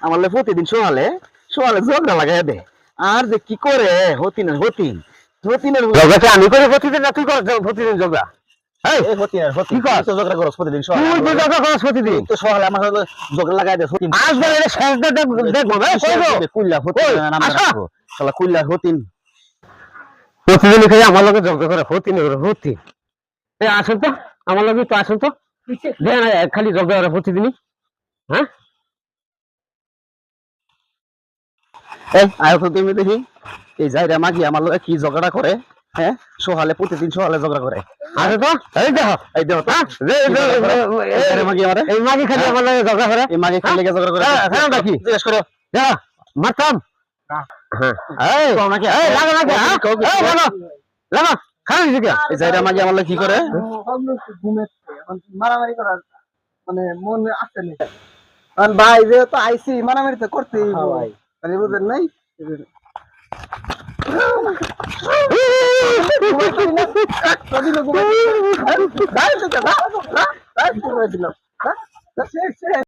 আমার প্রতিদিন সকালে ঝগড়া লাগাই দে আর যে কি করে হতিনের আমি করে প্রতিদিন না তুই কর প্রতিদিন ঝগড়া প্রতিদিন আমার লগে ঝগড়া করে হতিন আসুন তো আমার লগে তো আসুন তো খালি ঝগড়া করে প্রতিদিনই হ্যাঁ আয়ো তো তুমি দেখি এই যাই মাগি আমার লগে কি ঝগড়া করে হ্যাঁ প্রতিদিন সকালে ঝগড়া করে আরে তো এই দেখো মাগি আমার এই মাগি খালি আমার লগে ঝগড়া করে এই মাগি খালি ঝগড়া করে হ্যাঁ নাকি জিজ্ঞেস করো যা মারতাম হ্যাঁ এই নাকি এই লাগা লাগা এই বলো লাগা খালি দিকে এই যাইরা মাগি আমার লগে কি করে মারামারি করার মানে মন আসছে না কারণ ভাই যে তো আইসি মারামারি তো করতেই ভাই তাহলে বুঝেন নাই দিলাম